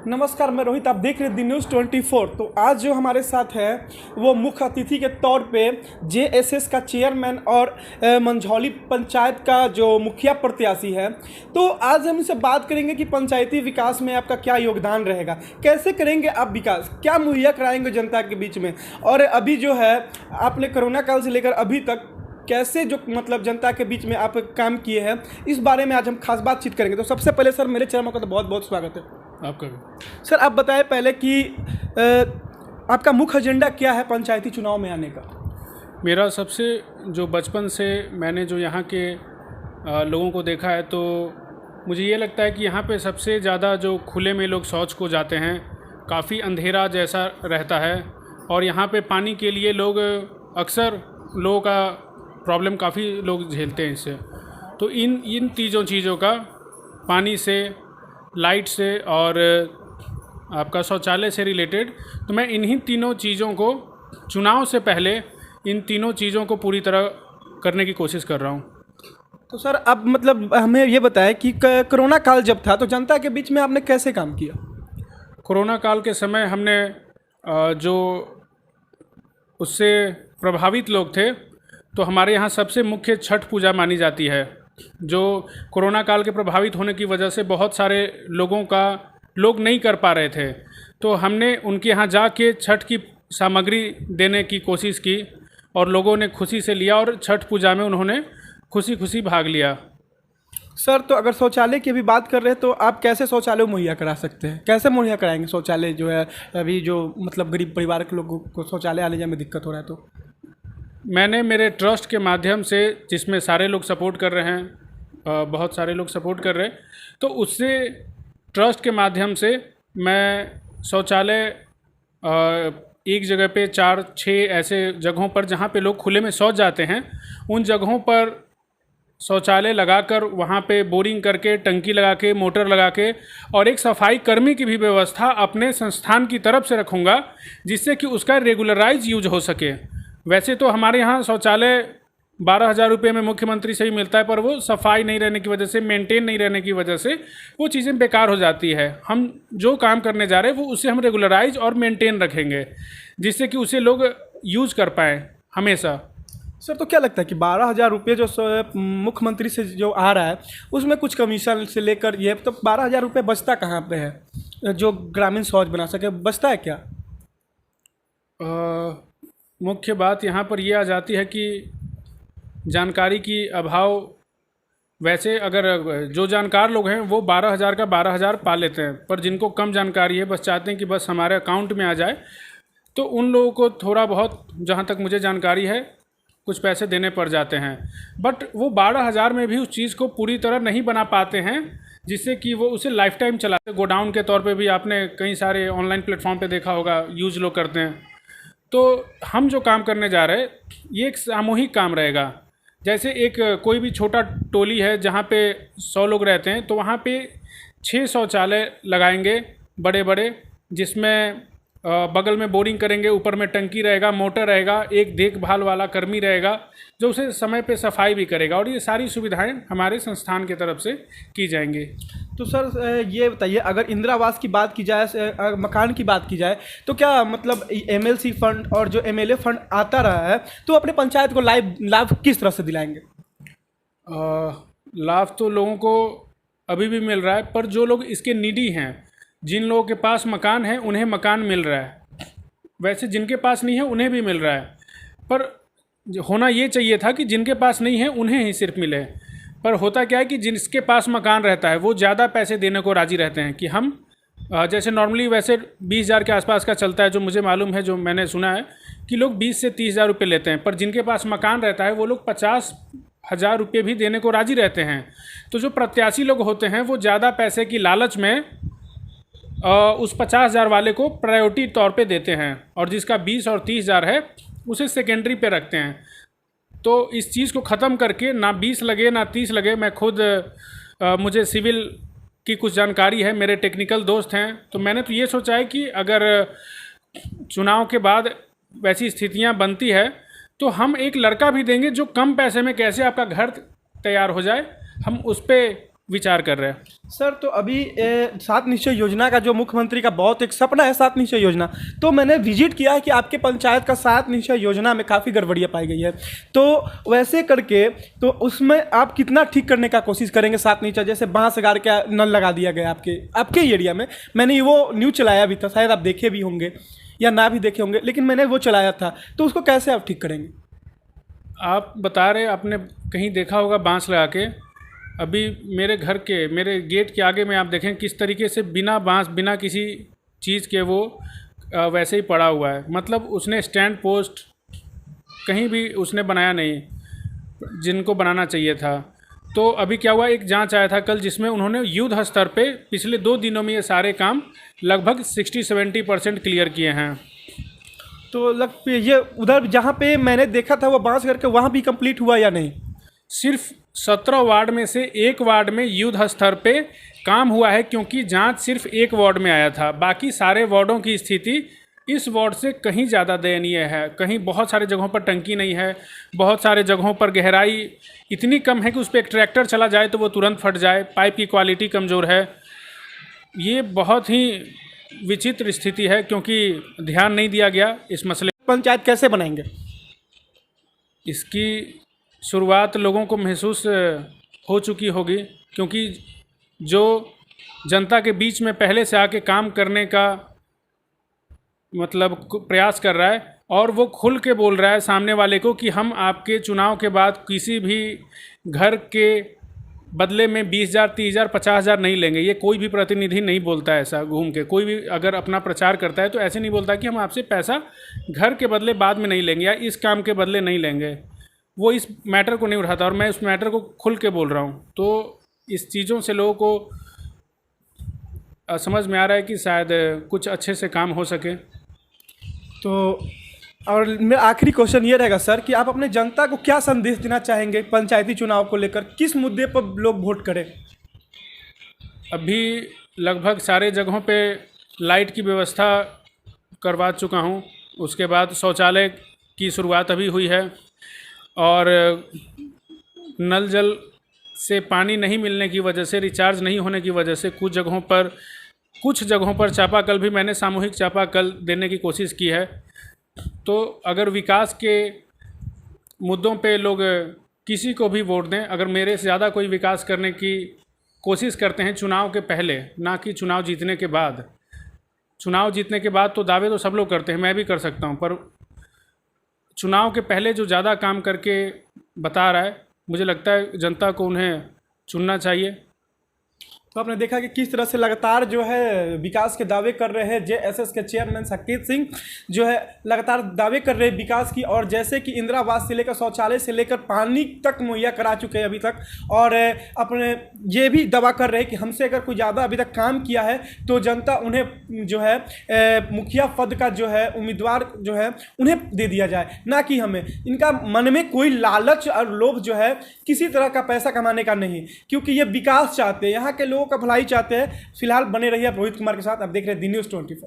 नमस्कार, मैं रोहित। आप देख रहे हैं दी न्यूज़ 24। तो आज जो हमारे साथ है वो मुख्य अतिथि के तौर पे जेएसएस का चेयरमैन और मंझौली पंचायत का जो मुखिया प्रत्याशी है। तो आज हम इनसे बात करेंगे कि पंचायती विकास में आपका क्या योगदान रहेगा, कैसे करेंगे आप विकास, क्या मुहैया कराएंगे जनता के बीच में, और अभी जो है आपने कोरोना काल से लेकर अभी तक कैसे जो मतलब जनता के बीच में आप काम किए हैं, इस बारे में आज हम खास बातचीत करेंगे। तो सबसे पहले सर, मेरे चैनल का तो बहुत बहुत स्वागत है आपका भी। सर। आप बताएं पहले कि आपका मुख्य एजेंडा क्या है पंचायती चुनाव में आने का। मेरा सबसे जो बचपन से मैंने जो यहाँ के लोगों को देखा है, तो मुझे ये लगता है कि यहाँ पे सबसे ज़्यादा जो खुले में लोग शौच को जाते हैं, काफ़ी अंधेरा जैसा रहता है, और यहाँ पे पानी के लिए लोग अक्सर लोगों का प्रॉब्लम काफ़ी लोग झेलते हैं इससे। तो इन तीनों चीज़ों का, पानी से, लाइट से और आपका शौचालय से रिलेटेड, तो मैं इन्हीं तीनों चीज़ों को चुनाव से पहले इन तीनों चीज़ों को पूरी तरह करने की कोशिश कर रहा हूँ। तो सर अब मतलब हमें ये बताएं कि कोरोना काल जब था तो जनता के बीच में आपने कैसे काम किया। कोरोना काल के समय हमने जो उससे प्रभावित लोग थे, तो हमारे यहाँ सबसे मुख्य छठ पूजा मानी जाती है, जो कोरोना काल के प्रभावित होने की वजह से बहुत सारे लोग नहीं कर पा रहे थे। तो हमने उनके यहाँ जाके छठ की सामग्री देने की कोशिश की, और लोगों ने खुशी से लिया, और छठ पूजा में उन्होंने खुशी खुशी भाग लिया। सर तो अगर शौचालय की भी बात कर रहे हैं तो आप कैसे शौचालय मुहैया करा सकते हैं, कैसे मुहैया कराएंगे शौचालय जो है अभी जो मतलब गरीब परिवार के लोगों को शौचालय आने जाने में दिक्कत हो रहा है। तो मैंने मेरे ट्रस्ट के माध्यम से, जिसमें सारे लोग सपोर्ट कर रहे हैं, बहुत सारे लोग सपोर्ट कर रहे हैं, तो उससे ट्रस्ट के माध्यम से मैं शौचालय एक जगह पे 4-6 ऐसे जगहों पर जहाँ पे लोग खुले में शौच जाते हैं, उन जगहों पर शौचालय लगाकर, वहाँ पे बोरिंग करके, टंकी लगा के, मोटर लगा के, और एक सफाई कर्मी की भी व्यवस्था अपने संस्थान की तरफ से रखूँगा, जिससे कि उसका रेगुलराइज यूज हो सके। वैसे तो हमारे यहाँ शौचालय 12,000 रुपये में मुख्यमंत्री से ही मिलता है, पर वो सफाई नहीं रहने की वजह से, मेंटेन नहीं रहने की वजह से वो चीज़ें बेकार हो जाती है। हम जो काम करने जा रहे हैं वो उसे हम रेगुलराइज और मेंटेन रखेंगे, जिससे कि उसे लोग यूज़ कर पाएँ हमेशा। सर तो क्या लगता है कि 12,000 रुपये जो मुख्यमंत्री से जो आ रहा है उसमें कुछ कमीशन से लेकर ये, तो 12,000 रुपये बचता कहाँ पे है जो ग्रामीण शौच बना सके, बचता है क्या? मुख्य बात यहाँ पर ये आ जाती है कि जानकारी की अभाव। वैसे अगर जो जानकार लोग हैं वो 12,000 का 12,000 पा लेते हैं, पर जिनको कम जानकारी है, बस चाहते हैं कि बस हमारे अकाउंट में आ जाए, तो उन लोगों को थोड़ा बहुत, जहाँ तक मुझे जानकारी है, कुछ पैसे देने पड़ जाते हैं। बट वो 12,000 में भी उस चीज़ को पूरी तरह नहीं बना पाते हैं, जिससे कि वो उसे लाइफ टाइम चलाते। गोडाउन के तौर पे भी आपने कई सारे ऑनलाइन प्लेटफॉर्म पे देखा होगा, यूज़ लोग करते हैं। तो हम जो काम करने जा रहे हैं ये एक सामूहिक काम रहेगा। जैसे एक कोई भी छोटा टोली है जहाँ पे 100 लोग रहते हैं, तो वहाँ पे 6 शौचालय लगाएंगे बड़े बड़े, जिसमें बगल में बोरिंग करेंगे, ऊपर में टंकी रहेगा, मोटर रहेगा, एक देखभाल वाला कर्मी रहेगा जो उसे समय पे सफाई भी करेगा, और ये सारी सुविधाएं हमारे संस्थान की तरफ से की जाएंगी। तो सर ये बताइए, अगर इंदिरा आवास की बात की जाए, मकान की बात की जाए, तो क्या मतलब एमएलसी फंड और जो एमएलए फंड आता रहा है, तो अपने पंचायत को लाभ किस तरह से दिलाएंगे? लाभ तो लोगों को अभी भी मिल रहा है, पर जो लोग इसके नीडी हैं, जिन लोगों के पास मकान है उन्हें मकान मिल रहा है, वैसे जिनके पास नहीं है उन्हें भी मिल रहा है। पर होना ये चाहिए था कि जिनके पास नहीं है उन्हें ही सिर्फ मिले। पर होता क्या है कि जिसके पास मकान रहता है वो ज़्यादा पैसे देने को राज़ी रहते हैं, कि हम जैसे नॉर्मली वैसे 20,000 के आसपास का चलता है, जो मुझे मालूम है, जो मैंने सुना है कि लोग 20 से 30,000 रुपये लेते हैं, पर जिनके पास मकान रहता है वो लोग 50,000 रुपये भी देने को राज़ी रहते हैं। तो जो प्रत्याशी लोग होते हैं वो ज़्यादा पैसे की लालच में उस 50,000 वाले को प्रायोरिटी तौर पे देते हैं, और जिसका 20 और 30,000 है उसे सेकेंडरी पे रखते हैं। तो इस चीज़ को ख़त्म करके, ना 20 लगे ना 30 लगे, मैं खुद मुझे सिविल की कुछ जानकारी है, मेरे टेक्निकल दोस्त हैं, तो मैंने तो ये सोचा है कि अगर चुनाव के बाद वैसी स्थितियां बनती है तो हम एक लड़का भी देंगे जो कम पैसे में कैसे आपका घर तैयार हो जाए, हम उस पर विचार कर रहे हैं। सर तो अभी 7 निश्चय योजना का जो मुख्यमंत्री का बहुत एक सपना है 7 निश्चय योजना, तो मैंने विजिट किया है कि आपके पंचायत का 7 निश्चय योजना में काफ़ी गड़बड़ियाँ पाई गई है। तो वैसे करके तो उसमें आप कितना ठीक करने का कोशिश करेंगे 7 निश्चय, जैसे बांस गाड़ के नल लगा दिया गया आपके एरिया में। मैंने वो न्यूज़ चलाया भी था, शायद आप देखे भी होंगे या ना भी देखे होंगे, लेकिन मैंने वो चलाया था। तो उसको कैसे आप ठीक करेंगे? आप बता रहे आपने कहीं देखा होगा बांस लगा के, अभी मेरे गेट के आगे में आप देखें किस तरीके से बिना बांस बिना किसी चीज़ के वो वैसे ही पड़ा हुआ है। मतलब उसने स्टैंड पोस्ट कहीं भी उसने बनाया नहीं जिनको बनाना चाहिए था। तो अभी क्या हुआ, एक जांच आया था कल जिसमें उन्होंने युद्ध स्तर पे पिछले 2 दिनों में ये सारे काम लगभग 60-70% क्लियर किए हैं। तो ये उधर जहाँ पे मैंने देखा था वो बांस करके, वहाँ भी कंप्लीट हुआ या नहीं? सिर्फ 17 वार्ड में से एक वार्ड में युद्ध स्तर पे काम हुआ है, क्योंकि जांच सिर्फ एक वार्ड में आया था। बाकी सारे वार्डों की स्थिति इस वार्ड से कहीं ज़्यादा दयनीय है। कहीं बहुत सारे जगहों पर टंकी नहीं है, बहुत सारे जगहों पर गहराई इतनी कम है कि उस पर एक ट्रैक्टर चला जाए तो वो तुरंत फट जाए। पाइप की क्वालिटी कमज़ोर है। ये बहुत ही विचित्र स्थिति है, क्योंकि ध्यान नहीं दिया गया इस मसले। पंचायत कैसे बनाएंगे? इसकी शुरुआत लोगों को महसूस हो चुकी होगी, क्योंकि जो जनता के बीच में पहले से आके काम करने का मतलब प्रयास कर रहा है और वो खुल के बोल रहा है सामने वाले को कि हम आपके चुनाव के बाद किसी भी घर के बदले में 20,000, 30,000, 50,000 नहीं लेंगे। ये कोई भी प्रतिनिधि नहीं बोलता है ऐसा घूम के। कोई भी अगर अपना प्रचार करता है तो ऐसे नहीं बोलता कि हम आपसे पैसा घर के बदले बाद में नहीं लेंगे या इस काम के बदले नहीं लेंगे। वो इस मैटर को नहीं उठाता और मैं उस मैटर को खुल के बोल रहा हूँ। तो इस चीज़ों से लोगों को समझ में आ रहा है कि शायद कुछ अच्छे से काम हो सके। तो और मेरा आखिरी क्वेश्चन ये रहेगा सर कि आप अपने जनता को क्या संदेश देना चाहेंगे पंचायती चुनाव को लेकर? किस मुद्दे पर लोग वोट करें? अभी लगभग सारे जगहों पे लाइट की व्यवस्था करवा चुका हूँ। उसके बाद शौचालय की शुरुआत अभी हुई है और नल जल से पानी नहीं मिलने की वजह से, रिचार्ज नहीं होने की वजह से कुछ जगहों पर चापाकल भी मैंने सामूहिक चापाकल देने की कोशिश की है। तो अगर विकास के मुद्दों पे लोग किसी को भी वोट दें, अगर मेरे से ज़्यादा कोई विकास करने की कोशिश करते हैं चुनाव के पहले, ना कि चुनाव जीतने के बाद। चुनाव जीतने के बाद तो दावे तो सब लोग करते हैं, मैं भी कर सकता हूं, पर चुनाव के पहले जो ज़्यादा काम करके बता रहा है, मुझे लगता है जनता को उन्हें चुनना चाहिए। तो आपने देखा कि किस तरह से लगातार जो है विकास के दावे कर रहे हैं जेएसएस के चेयरमैन साकेत सिंह, जो है लगातार दावे कर रहे हैं विकास की, और जैसे कि इंदिरा आवास से लेकर शौचालय से लेकर पानी तक मुहैया करा चुके हैं अभी तक। और अपने ये भी दावा कर रहे हैं कि हमसे अगर कोई ज़्यादा अभी तक काम किया है तो जनता उन्हें जो है मुखिया पद का जो है उम्मीदवार जो है उन्हें दे दिया जाए, ना कि हमें। इनका मन में कोई लालच और लोभ जो है किसी तरह का पैसा कमाने का नहीं, क्योंकि ये विकास चाहते हैं, यहाँ के लोग का भलाई चाहते हैं। फिलहाल बने रहिए आप रोहित कुमार के साथ। आप देख रहे हैं दी न्यूज़ 24।